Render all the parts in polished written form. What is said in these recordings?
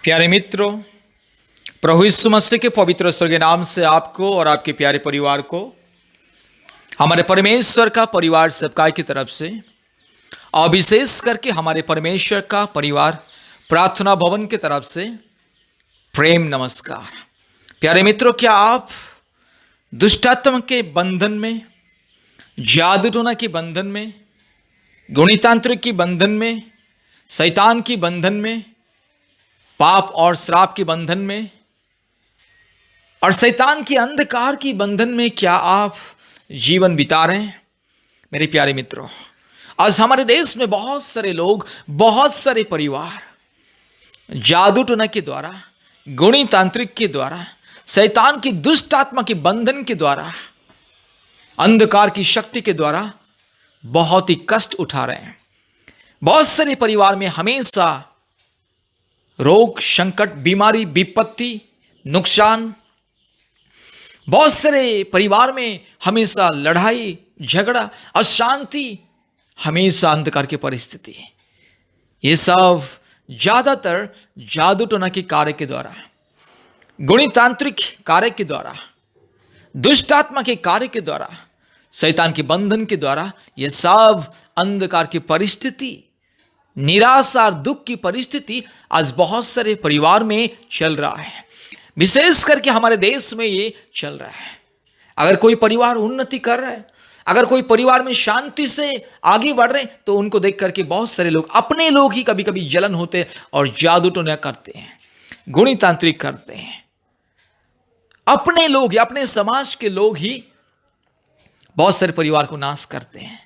प्यारे मित्रों, प्रभु यीशु मसीह के पवित्र स्वर्गीय नाम से आपको और आपके प्यारे परिवार को हमारे परमेश्वर का परिवार सबका की तरफ से और विशेष करके हमारे परमेश्वर का परिवार प्रार्थना भवन की तरफ से प्रेम नमस्कार। प्यारे मित्रों, क्या आप दुष्टात्मा के बंधन में, जादू टोना के बंधन में, गुणितांत्रिक की बंधन में, शैतान की बंधन में, पाप और श्राप के बंधन में और शैतान की अंधकार की बंधन में क्या आप जीवन बिता रहे हैं? मेरे प्यारे मित्रों, आज हमारे देश में बहुत सारे लोग, बहुत सारे परिवार जादू टोना के द्वारा, गुणितांत्रिक के द्वारा, शैतान की दुष्ट आत्मा के बंधन के द्वारा, अंधकार की शक्ति के द्वारा बहुत ही कष्ट उठा रहे हैं। बहुत सारे परिवार में हमेशा रोग, संकट, बीमारी, विपत्ति, नुकसान। बहुत सारे परिवार में हमेशा लड़ाई, झगड़ा, अशांति, हमेशा अंधकार की परिस्थिति। ये सब ज्यादातर जादू टोना के कार्य के द्वारा, गुणितांत्रिक कार्य के द्वारा, दुष्ट आत्मा के कार्य के द्वारा, शैतान के बंधन के द्वारा, ये सब अंधकार की परिस्थिति, निराशा और दुख की परिस्थिति आज बहुत सारे परिवार में चल रहा है। विशेष करके हमारे देश में ये चल रहा है। अगर कोई परिवार उन्नति कर रहा है, अगर कोई परिवार में शांति से आगे बढ़ रहे हैं, तो उनको देख करके बहुत सारे लोग, अपने लोग ही कभी कभी जलन होते हैं और जादू टोना करते हैं, गुणितांत्रिक करते हैं। अपने लोग ही, अपने समाज के लोग ही बहुत सारे परिवार को नाश करते हैं।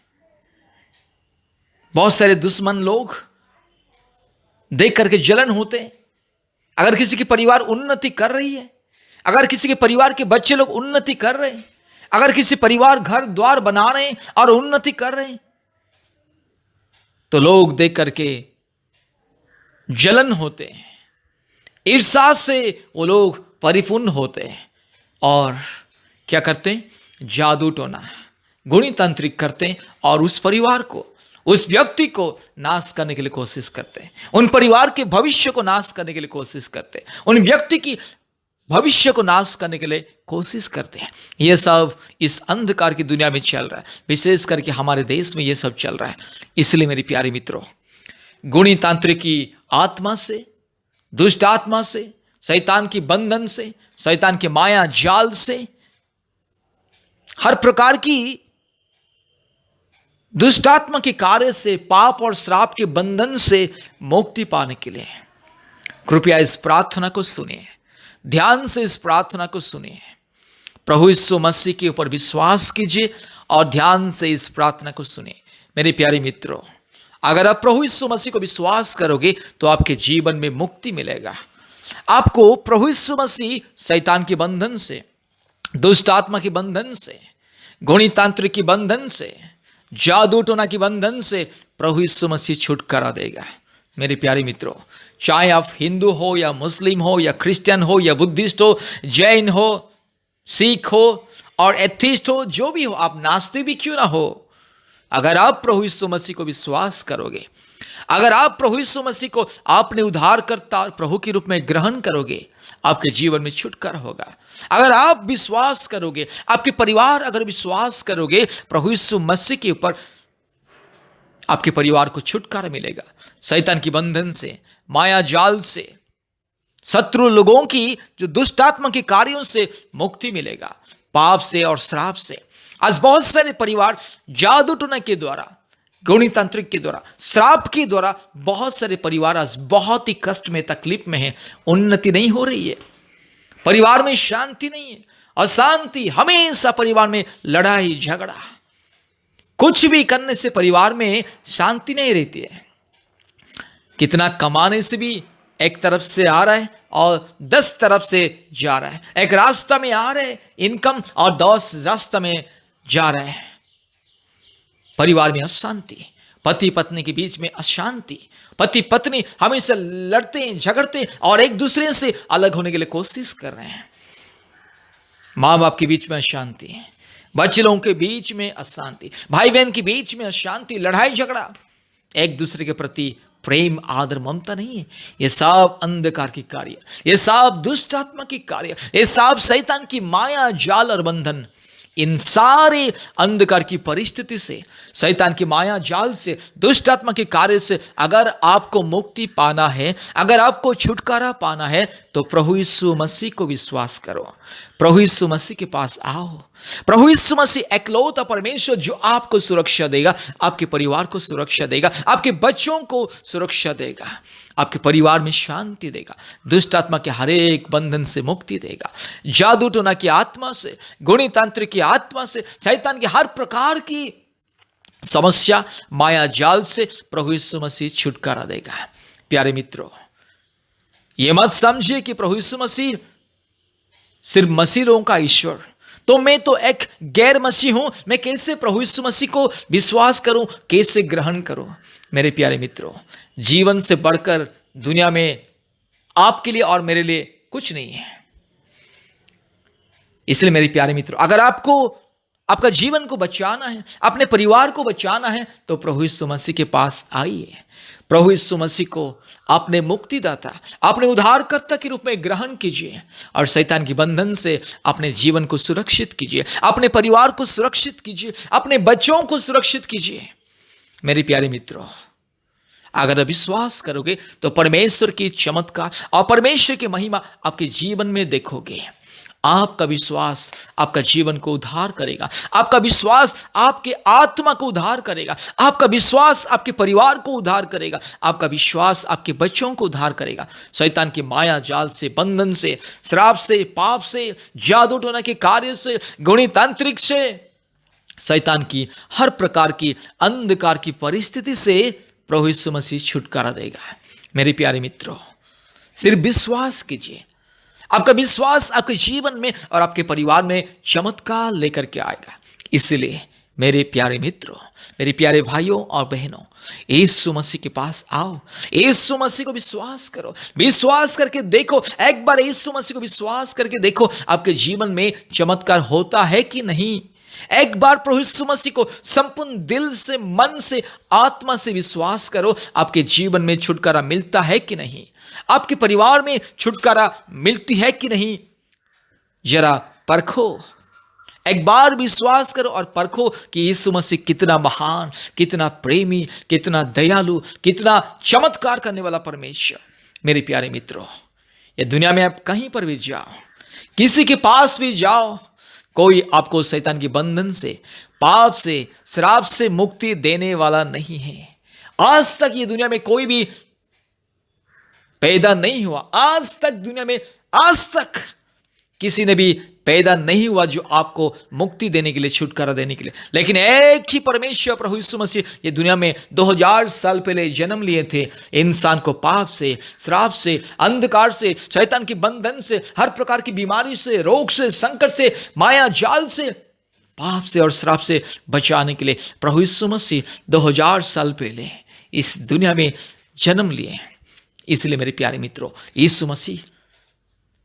बहुत सारे दुश्मन लोग देख करके जलन होते हैं। अगर किसी की परिवार उन्नति कर रही है, अगर किसी के परिवार के बच्चे लोग उन्नति कर रहे हैं, अगर किसी परिवार घर द्वार बना रहे हैं और उन्नति कर रहे हैं, तो लोग देख करके जलन होते हैं, ईर्ष्या से वो लोग परिपूर्ण होते हैं और क्या करते हैं? जादू टोना, गुणितांत्रिक करते हैं और उस परिवार को, उस व्यक्ति को नाश करने के लिए कोशिश करते हैं। उन परिवार के भविष्य को नाश करने के लिए कोशिश करते हैं। उन व्यक्ति की भविष्य को नाश करने के लिए कोशिश करते हैं। यह सब इस अंधकार की दुनिया में चल रहा है। विशेष करके हमारे देश में यह सब चल रहा है। इसलिए मेरे प्यारे मित्रों, गुणितांत्रिक की आत्मा से, दुष्ट आत्मा से, शैतान की बंधन से, शैतान के माया जाल से, हर प्रकार की दुष्टात्मा के कार्य से, पाप और श्राप के बंधन से मुक्ति पाने के लिए कृपया इस प्रार्थना को सुनिए, ध्यान से इस प्रार्थना को सुनिए। प्रभु यीशु मसीह के ऊपर विश्वास कीजिए और ध्यान से इस प्रार्थना को सुनिए। मेरे प्यारे मित्रों, अगर आप प्रभु यीशु मसीह को विश्वास करोगे तो आपके जीवन में मुक्ति मिलेगा। आपको प्रभु यीशु मसीह शैतान के बंधन से, दुष्ट आत्मा के बंधन से, गुणितांत्रिक के बंधन से, जादू टोना की बंधन से प्रभु यीशु मसीह छुटकारा देगा। मेरे प्यारे मित्रों, चाहे आप हिंदू हो या मुस्लिम हो या क्रिश्चियन हो या बुद्धिस्ट हो, जैन हो, सिख हो और एथिस्ट हो, जो भी हो, आप नास्तिक भी क्यों ना हो, अगर आप प्रभु यीशु मसीह को विश्वास करोगे, अगर आप प्रभु यीशु मसीह को आपने उद्धारकर्ता प्रभु के रूप में ग्रहण करोगे, आपके जीवन में छुटकारा होगा। अगर आप विश्वास करोगे, आपके परिवार अगर विश्वास करोगे प्रभु यीशु मसीह के ऊपर, आपके परिवार को छुटकारा मिलेगा। शैतान की बंधन से, माया जाल से, शत्रु लोगों की जो दुष्ट आत्मा के कार्यों से मुक्ति मिलेगा, पाप से और श्राप से। आज बहुत सारे परिवार जादू टोना के द्वारा, गुणितांत्रिक के द्वारा, श्राप के द्वारा, बहुत सारे परिवार आज बहुत ही कष्ट में, तकलीफ में है। उन्नति नहीं हो रही है, परिवार में शांति नहीं है, अशांति, हमेशा परिवार में लड़ाई झगड़ा, कुछ भी करने से परिवार में शांति नहीं रहती है। कितना कमाने से भी एक तरफ से आ रहा है और 10 तरफ से जा रहा है। एक रास्ता में आ रहे इनकम और 10 रास्ता में जा रहा है। परिवार में अशांति, पति पत्नी के बीच में अशांति, पति पत्नी हमेशा लड़ते हैं, झगड़ते हैं और एक दूसरे से अलग होने के लिए कोशिश कर रहे हैं। माँ बाप के बीच में अशांति, बच्चे लोगों के बीच में अशांति, भाई बहन के बीच में अशांति, लड़ाई झगड़ा, एक दूसरे के प्रति प्रेम, आदर, ममता नहीं है। ये सब अंधकार की कार्य, ये सब दुष्ट आत्मा की कार्य, ये सब शैतान की माया, जाल और बंधन। इन सारे अंधकार की परिस्थिति से, शैतान की माया जाल से, दुष्ट आत्मा के कार्य से अगर आपको मुक्ति पाना है, अगर आपको छुटकारा पाना है, तो प्रभु यीशु मसीह को विश्वास करो। प्रभु यीशु मसीह के पास आओ। प्रभु यीशु मसीह एकलौता परमेश्वर जो आपको सुरक्षा देगा, आपके परिवार को सुरक्षा देगा, आपके बच्चों को सुरक्षा देगा, आपके परिवार में शांति देगा, दुष्ट आत्मा के हर एक बंधन से मुक्ति देगा, जादू टोना की आत्मा से, गुणी तंत्र की आत्मा से, शैतान की हर प्रकार की समस्या, माया जाल से प्रभु यीशु मसीह छुटकारा देगा। प्यारे मित्रों, ये मत समझिए कि प्रभु यीशु मसीह सिर्फ मसीह लोगों का ईश्वर, तो मैं तो एक गैर मसीह हूं, मैं कैसे प्रभु यीशु मसीह को विश्वास करूं, कैसे ग्रहण करूं। मेरे प्यारे मित्रों, जीवन से बढ़कर दुनिया में आपके लिए और मेरे लिए कुछ नहीं है। इसलिए मेरे प्यारे मित्रों, अगर आपको आपका जीवन को बचाना है, अपने परिवार को बचाना है, तो प्रभु यीशु मसीह के पास आइए। प्रभु यीशु मसीह को अपने मुक्तिदाता, अपने उद्धारकर्ता के रूप में ग्रहण कीजिए और शैतान के बंधन से अपने जीवन को सुरक्षित कीजिए, अपने परिवार को सुरक्षित कीजिए, अपने बच्चों को सुरक्षित कीजिए। मेरे प्यारे मित्रों, अगर विश्वास करोगे तो परमेश्वर की चमत्कार और परमेश्वर की महिमा आपके जीवन में देखोगे। आपका विश्वास आपका जीवन को उद्धार करेगा, आपका विश्वास आपके आत्मा को उद्धार करेगा, आपका विश्वास आपके परिवार को उद्धार करेगा, आपका विश्वास आपके बच्चों को उद्धार करेगा। शैतान की माया जाल से, बंधन से, श्राप से, पाप से, जादू टोना के कार्य से, गुणी तांत्रिक से, शैतान की हर प्रकार की अंधकार की परिस्थिति से प्रभु यीशु मसीह छुटकारा देगा। मेरे प्यारे मित्रों, सिर्फ विश्वास कीजिए। आपका विश्वास आपके जीवन में और आपके परिवार में चमत्कार लेकर के आएगा। इसलिए मेरे प्यारे मित्रों, मेरे प्यारे भाइयों और बहनों, यीशु मसीह के पास आओ, यीशु मसीह को विश्वास करो, विश्वास करके देखो। एक बार यीशु मसीह को विश्वास करके देखो, आपके जीवन में चमत्कार होता है कि नहीं। एक बार प्रभु यीशु मसीह को संपूर्ण दिल से, मन से, आत्मा से विश्वास करो, आपके जीवन में छुटकारा मिलता है कि नहीं, आपके परिवार में छुटकारा मिलती है कि नहीं। जरा परखो, एक बार विश्वास करो और परखो कि यीशु मसीह कितना महान, कितना प्रेमी, कितना दयालु, कितना चमत्कार करने वाला परमेश्वर। मेरे प्यारे मित्रों, ये दुनिया में आप कहीं पर भी जाओ, किसी के पास भी जाओ, कोई आपको शैतान के बंधन से, पाप से, श्राप से मुक्ति देने वाला नहीं है। आज तक ये दुनिया में कोई भी पैदा नहीं हुआ, आज तक दुनिया में आज तक किसी ने भी पैदा नहीं हुआ जो आपको मुक्ति देने के लिए, छुटकारा देने के लिए। लेकिन एक ही परमेश्वर प्रभु यीशु मसीह ये दुनिया में 2000 साल पहले जन्म लिए थे, इंसान को पाप से, श्राप से, अंधकार से, शैतान के बंधन से, हर प्रकार की बीमारी से, रोग से, संकट से, माया जाल से, पाप से और श्राप से बचाने के लिए प्रभु यीशु मसीह 2000 साल पहले इस दुनिया में जन्म लिए। इसलिए मेरे प्यारे मित्रों, यीशु मसीह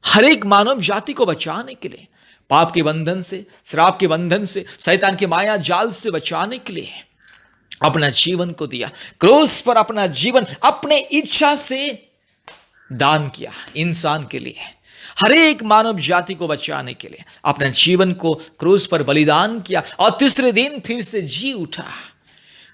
हर एक मानव जाति को बचाने के लिए, पाप के बंधन से, श्राप के बंधन से, शैतान के माया जाल से बचाने के लिए अपना जीवन को दिया। क्रूस पर अपना जीवन अपने इच्छा से दान किया इंसान के लिए, हर एक मानव जाति को बचाने के लिए अपना जीवन को क्रूस पर बलिदान किया और तीसरे दिन फिर से जी उठा।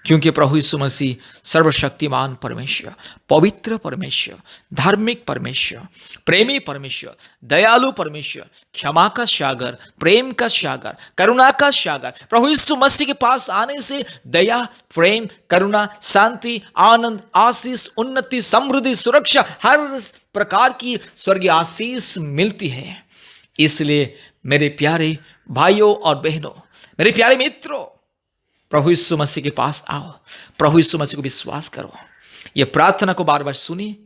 क्योंकि प्रभु यीशु मसीह सर्वशक्तिमान परमेश्वर, पवित्र परमेश्वर, धार्मिक परमेश्वर, प्रेमी परमेश्वर, दयालु परमेश्वर, क्षमा का सागर, प्रेम का सागर, करुणा का सागर, प्रभु यीशु मसीह के पास आने से दया, प्रेम, करुणा, शांति, आनंद, आशीष, उन्नति, समृद्धि, सुरक्षा, हर प्रकार की स्वर्गीय आशीष मिलती है। इसलिए मेरे प्यारे भाइयों और बहनों, मेरे प्यारे मित्रों, प्रभु यीशु मसीह के पास आओ, प्रभु यीशु मसीह को विश्वास करो। यह प्रार्थना को बार बार सुनिए।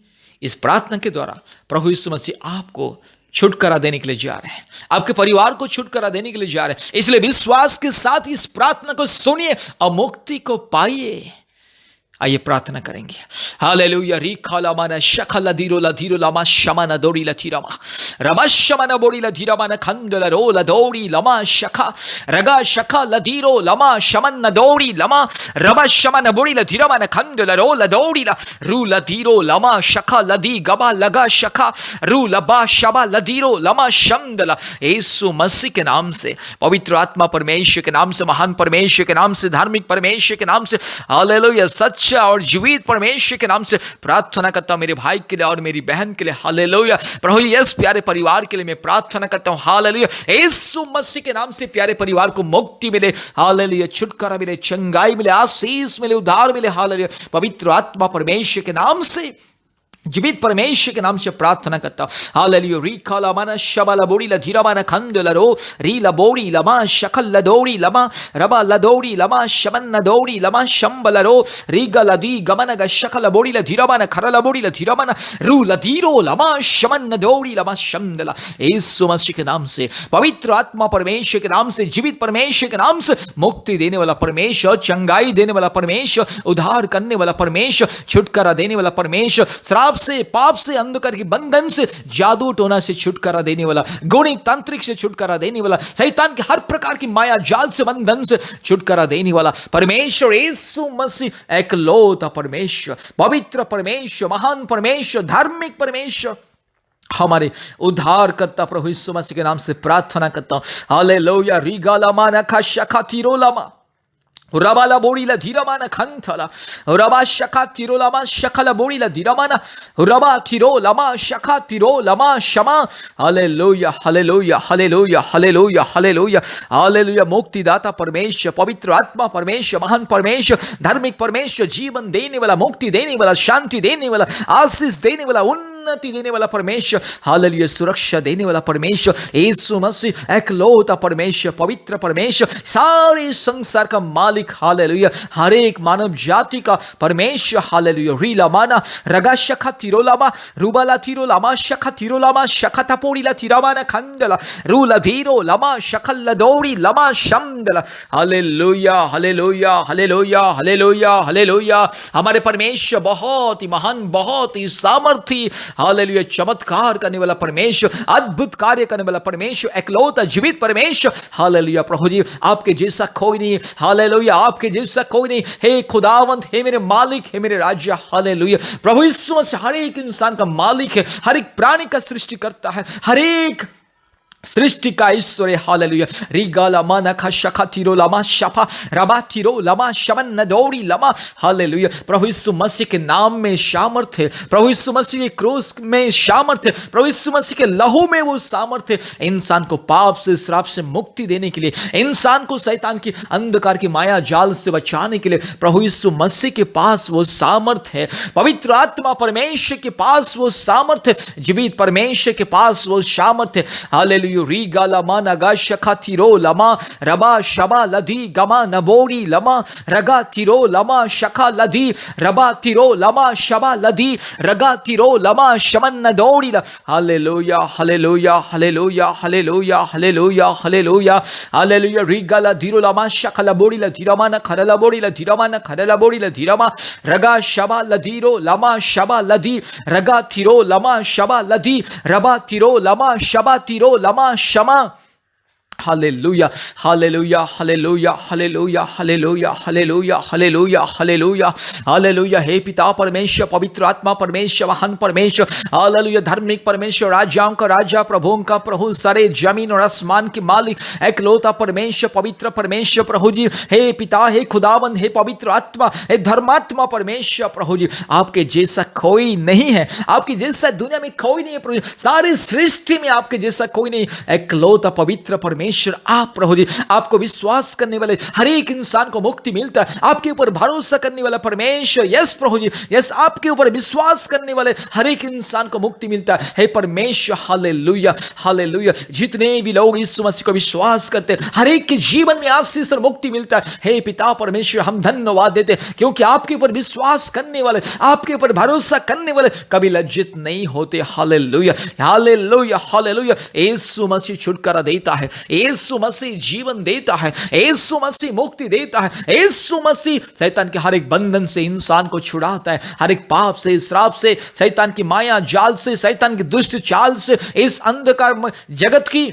इस प्रार्थना के द्वारा प्रभु यीशु मसीह आपको छुटकारा देने के लिए जा रहे हैं, आपके परिवार को छुटकारा देने के लिए जा रहे हैं। इसलिए विश्वास के साथ इस प्रार्थना को सुनिए और मुक्ति को पाइए। आइए प्रार्थना करेंगे। हालेलुया। रिखा माना शखला धीरो लमा शमन दौड़ी लथीरमा रमा शमन बोड़ी लधीरमा न खंडल रो लदौड़ी लमा शखा रगा शखा लधीरो लमा शमन न दौड़ी लमा रबा शमन बोड़ी लधीरमा न खंडल रो लदौड़ी रू लधीरो लमा शखा लधी गबा लगा शखा रू लबा शबा लधीरो लमा शमदला। यीशु मसीह के नाम से, पवित्र आत्मा परमेश्वर के नाम से, महान परमेश्वर के नाम से, धार्मिक परमेश्वर के नाम से, हालेलुया, सच्चा और जीवित परमेश्वर के नाम से प्रार्थना करता हूं मेरे भाई के लिए और मेरी बहन के लिए। हालेलुया। प्रभु यस प्यारे परिवार के लिए मैं प्रार्थना करता हूं। हालेलुया। यीशु मसीह के नाम से प्यारे परिवार को मुक्ति मिले। हालेलुया। छुटकारा मिले, चंगाई मिले, आशीष मिले, उद्धार मिले। हालेलुया। पवित्र आत्मा परमेश्वर के नाम से, जीवित परमेश्वर के नाम से प्रार्थना करता हूं। हालेलुया। रिकाला माना शबला बोड़ी लधीरा माना खंडला रो रीला बोड़ी लमा शकल लदौड़ी लमा रबा लदौड़ी लमा शमन नदौड़ी लमा शंबला रो रीगा लदी गमन ग शकल बोड़ी लधीरा माना खरला बोड़ी लधीरा माना रू लधीरो लमा शमन नदौड़ी लमा शंदला। यीशु मसीह के नाम से, पवित्र आत्मा परमेश्वर के नाम से, जीवित परमेश्वर के नाम से, मुक्ति देने वाला परमेश्वर, चंगाई देने वाला परमेश्वर, उद्धार करने वाला परमेश्वर, छुटकारा देने वाला परमेश्वर, श्राप से, पाप से, अंधकार के बंधन से, जादू टोना से छुटकारा देने वाला, गुणी तांत्रिक से छुटकारा देने वाला, शैतान के हर प्रकार की माया जाल से, बंधन से छुटकारा देने वाला परमेश्वर यीशु मसीह एकलौता परमेश्वर, पवित्र परमेश्वर, महान परमेश्वर, धार्मिक परमेश्वर, हमारे उद्धार करता प्रभु यीशु मसीह के नाम से प्रार्थना करता हूं। हालेलुया। रिगाला माना खशखा तिरोलामा रबाला बोड़ीला धीरमाना खंथला रबा शखा तिरो लमा शखला बोड़ीला धीरमाना रबा तिरो लमा शखा तिरो लमा शमा। Hallelujah, hallelujah, hallelujah, hallelujah, hallelujah, hallelujah. मुक्तिदाता परमेश्वर, पवित्र आत्मा परमेश्वर, महान परमेश्वर, धार्मिक परमेश्वर, जीवन देने वाला, मुक्ति देने वाला, शांति देने वाला, आशीष देने वाला, उन्नति देने वाला परमेश्वर, हालेलुया, सुरक्षा देने वाला परमेश्वर, यीशु मसीह एकलौता परमेश्वर, पवित्र परमेश्वर, सारे संसार का मालिक, हालेलुया, हर एक मानव जाति का परमेश्वर, हालेलुया। रीला माना रगा शखा तिरोलामा रुबाला तिरोलामा शखा तिरोलामा शखा तपोड़ीला तिरामाना खंडला रूला धीरो लमा शखल दौड़ी लमा शमदला। Hallelujah, hallelujah, hallelujah, hallelujah, hallelujah. हमारे परमेश्वर बहुत ही महान, बहुत ही सामर्थी, हालेलुया, चमत्कार करने वाला परमेश्वर, अद्भुत कार्य करने वाला परमेश्वर, एकलौता जीवित परमेश्वर, हालेलुया। प्रभु जी आपके जैसा कोई नहीं, हालेलुया, आपके जैसा कोई नहीं। हे खुदावंत, हे मेरे मालिक, हे मेरे राज्य, हालेलुया। प्रभु यीशु मसीह हर एक इंसान का मालिक है, हर एक प्राणी का सृष्टि करता है, हर एक सृष्टि का ईश्वर है। हालेलुया। रिगाला माना खशखा तिरो लमा शफा रबा तिरो लमा शमन नदौड़ी लमा। हालेलुया। प्रभु यीशु मसीह के नाम में सामर्थ है, प्रभु यीशु मसीह के क्रूस में सामर्थ है, प्रभु यीशु मसीह के लहू में वो सामर्थ है इंसान को पाप से, श्राप से मुक्ति देने के लिए, इंसान को शैतान की अंधकार की माया जाल से बचाने के लिए प्रभु यीशु मसीह के पास वो सामर्थ है। पवित्र आत्मा परमेश्वर के पास वो सामर्थ है, जीवित परमेश्वर के पास वो सामर्थ है। हालेलुया। रिगाला माना गा शखा तिरो लमा रबा शबा लधी गमा नबोरी लमा रगा तिरो लमा शखा लधी रबा तिरो लमा शबा लधी रगा तिरो लमा शमन नदौड़ी। Hallelujah, hallelujah, hallelujah, hallelujah, hallelujah, hallelujah, hallelujah. रिगाला धीरो लमा शखला बोड़ी ला धीरमा न खरला बोड़ी ला धीरमा न खरला बोड़ी ला धीरमा रगा शबा लधीरो लमा शबा लधी रगा तिरो लमा शबा लधी रबा तिरो लमा शबा तिरो लमा क्षमा। Hallelujah, hallelujah, hallelujah, hallelujah, hallelujah, hallelujah, hallelujah, hallelujah, hallelujah. हे पिता परमेश्वर, पवित्र आत्मा परमेश्वर, महान परमेश्वर, हालेलुया, धार्मिक परमेश्वर, राजाओं का राजा, प्रभुओं का प्रभु, सारे जमीन और आसमान के मालिक, एकलौता परमेश्वर, पवित्र परमेश्वर, प्रभु जी, हे पिता, हे खुदावंद, हे पवित्र आत्मा, हे धर्मात्मा परमेश्वर, प्रभु जी, आपके जैसा कोई नहीं है, आपके जैसा दुनिया में कोई नहीं है प्रभु, सारी सृष्टि में आपके जैसा कोई नहीं, एकलौता पवित्र परमेश्वर आप प्रभु जी, आपको विश्वास करने वाले हर एक इंसान को मुक्ति मिलता है, आपके ऊपर भरोसा करने वाला परमेश्वर, यस प्रभु जी, यस, आपके ऊपर विश्वास करने वाले हर एक इंसान को मुक्ति मिलता है। हे परमेश्वर, हालेलुया, हालेलुया। जितने भी लोग यीशु मसीह को विश्वास करते हैं, हर एक के जीवन में आशीष और मुक्ति मिलता है। हे पिता परमेश्वर, हम धन्यवाद देते हैं क्योंकि आपके ऊपर विश्वास करने वाले, आपके ऊपर भरोसा करने वाले कभी लज्जित नहीं होते। Hallelujah, hallelujah, hallelujah. यीशु मसीह छुटकारा देता है, यीशु मसीह जीवन देता है, यीशु मसीह मुक्ति देता है, यीशु मसीह शैतान के हर एक बंधन से इंसान को छुड़ाता है, हर एक पाप से, श्राप से, शैतान की माया जाल से, शैतान की दुष्ट चाल से, इस अंधकार जगत की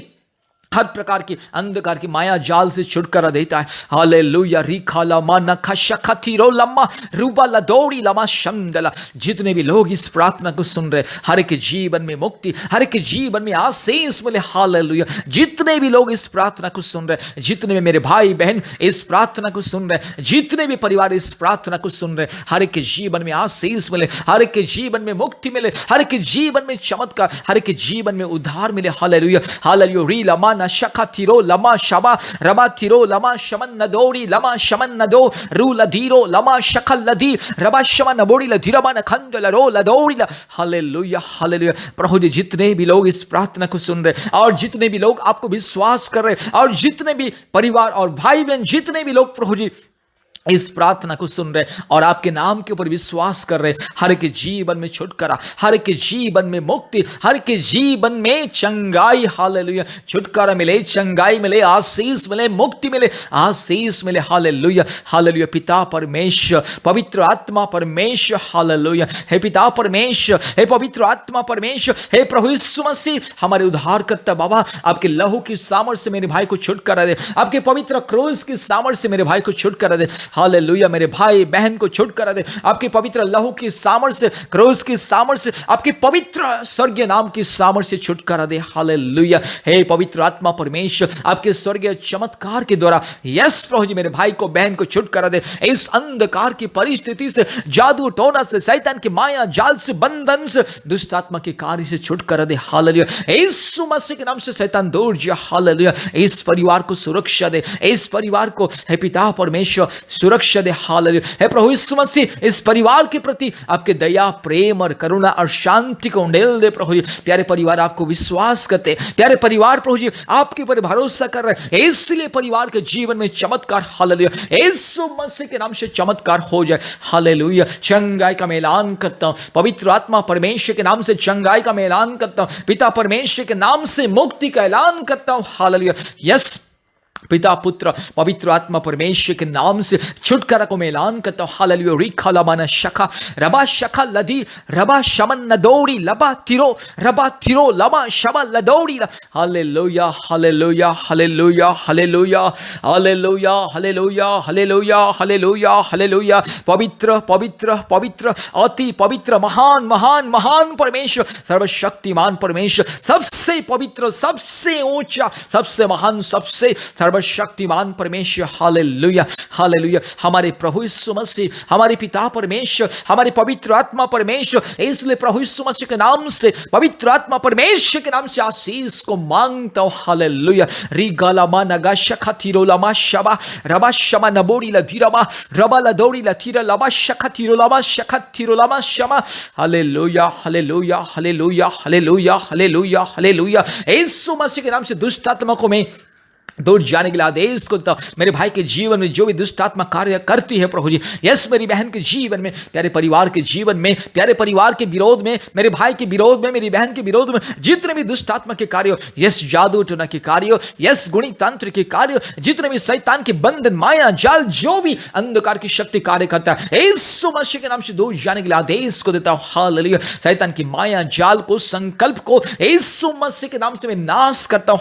हर प्रकार की अंधकार की माया जाल से छुटकारा देता है। हालेलुया। रिखा लमा नखा शखा थीरो लम्मा रूबा लदौड़ी लमा शंदला। जितने भी लोग इस प्रार्थना को सुन रहे, हर एक जीवन में मुक्ति, हर एक जीवन में आशीष मिले। हालेलुया। जितने भी लोग इस प्रार्थना को सुन रहे, जितने भी मेरे भाई बहन इस प्रार्थना को सुन रहे, जितने भी परिवार इस प्रार्थना को सुन रहे, हर एक जीवन में आशीष मिले, हर एक जीवन में मुक्ति मिले, हर एक जीवन में चमत्कार, हर एक जीवन में उद्धार मिले। हालेलुया। हालेलुया। री लमा शखा थिरो लमा शबा रबा थिरो लमा शमन नदोरी लमा शमन नदो रू लधीरो लमा शखल लधी रबा शमन नबोड़ी लधीरमा नखंड लरो लदोरी। हालेलुया। हालेलुया। प्रभु जी, जितने भी लोग इस प्रार्थना को सुन रहे और जितने भी लोग आपको विश्वास कर रहे और जितने भी परिवार और भाई बहन, जितने भी लोग प्रभु जी इस प्रार्थना को सुन रहे और आपके नाम के ऊपर विश्वास कर रहे, हर के जीवन में छुटकारा, हर के जीवन में मुक्ति, हर के जीवन में चंगाई। हालेलुया। छुटकारा मिले, चंगाई मिले, आशीष मिले, मुक्ति मिले, आशीष मिले। हालेलुया। हालेलुया। पिता परमेश्वर, पवित्र आत्मा परमेश्वर। हालेलुया। हे पिता परमेश्वर, हे पवित्र आत्मा परमेश्वर, हे प्रभु यीशु मसीह, हमारे उद्धारकर्ता बाबा, आपके लहू की सामर्थ्य से मेरे भाई को छुटकारा दे, आपके पवित्र क्रूस की सामर्थ्य से मेरे भाई को छुटकारा दे। हालेलुया। मेरे भाई बहन को छुटकारा दे, आपके पवित्र लहू की सामर्थ्य से, क्रूस की सामर्थ्य से, आपके पवित्र स्वर्गीय नाम की सामर्थ्य से छुटकारा दे। हालेलुया। हे पवित्र आत्मा परमेश्वर, आपके स्वर्गीय चमत्कार के द्वारा यस प्रभु जी, मेरे भाई को बहन को छुटकारा दे, इस अंधकार की परिस्थिति से, जादू टोना से, शैतान की माया जाल से, बंधन से, दुष्ट आत्मा के कार्य से छुटकारा दे। हालेलुया। यीशु मसीह के नाम से शैतान दूर जा। हालेलुया। इस परिवार को सुरक्षा दे, इस परिवार को हे पिता परमेश्वर सुरक्षा दे। हालेलुया। हे प्रभु यीशु मसीह, इस परिवार के प्रति आपके दया, प्रेम और करुणा और शांति को उंडेल दे। प्रभु जी, प्यारे परिवार आपको विश्वास करते, प्यारे परिवार प्रभु जी आपके ऊपर भरोसा कर रहे, इसलिए परिवार के जीवन में चमत्कार। हालेलुया। यीशु मसीह के नाम से चमत्कार हो जाए। हालेलुया। चंगाई का मैं ऐलान करता हूं, पवित्र आत्मा परमेश्वर के नाम से चंगाई का मैं ऐलान करता हूं, पिता परमेश्वर के नाम से मुक्ति का ऐलान करता हूं। हालेलुया। यस पिता पुत्र पवित्र आत्मा परमेश्वर के नाम से छुटकारा को मैं ऐलान करता हूं। हालेलुया। रिखा लमाना शखा रबा शखा लदी रबा शमन नदौड़ी लबा तिरो लमा शमा लदौड़ी। Hallelujah. Hallelujah. Hallelujah. Hallelujah. Hallelujah. Hallelujah. Hallelujah. Hallelujah. Hallelujah. पवित्र पवित्र पवित्र अति पवित्र महान महान महान परमेश्वर, सर्वशक्तिमान परमेश्वर, सबसे पवित्र, सबसे ऊंचा, सबसे महान, सबसे सर्वशक्तिमान परमेश्वर। हालेलुया। हालेलुया। हमारे प्रभु यीशु मसीह, हमारे पिता परमेश्वर, हमारे पवित्र आत्मा परमेश्वर, इसलिए प्रभु यीशु मसीह के नाम से, पवित्र आत्मा परमेश्वर के नाम से आशीष को मांगता हूं। हालेलुया। रिगालामा नगा शखा थीरो लमा शबा रबा शमा नबोड़ी लधीरमा रबा लदौड़ी लथीरा लबा शखा थीरो लमा शमा। Hallelujah. Hallelujah. Hallelujah. Hallelujah. Hallelujah. Hallelujah. यीशु मसीह के नाम से दुष्ट आत्मा को मैं दूर जाने के लिए आदेश को देता हूं। मेरे भाई के जीवन में जो भी दुष्ट आत्मा कार्य करती है प्रभु जी, यस मेरी बहन के जीवन में, प्यारे परिवार के जीवन में, प्यारे परिवार के विरोध में, मेरे भाई के विरोध में, मेरी बहन के विरोध में, जितने भी दुष्ट आत्मा के कार्य, यस जादू टोना के कार्य, यस गुणी तंत्र के कार्य, जितने भी शैतान के बंधन, माया जाल, जो भी अंधकार की शक्ति कार्य करता है, यीशु मसीह के नाम से दूर जाने के लिए आदेश को देता हूं। हालेलुया। शैतान की माया जाल को, संकल्प को यीशु मसीह के नाम से मैं नाश करता हूं।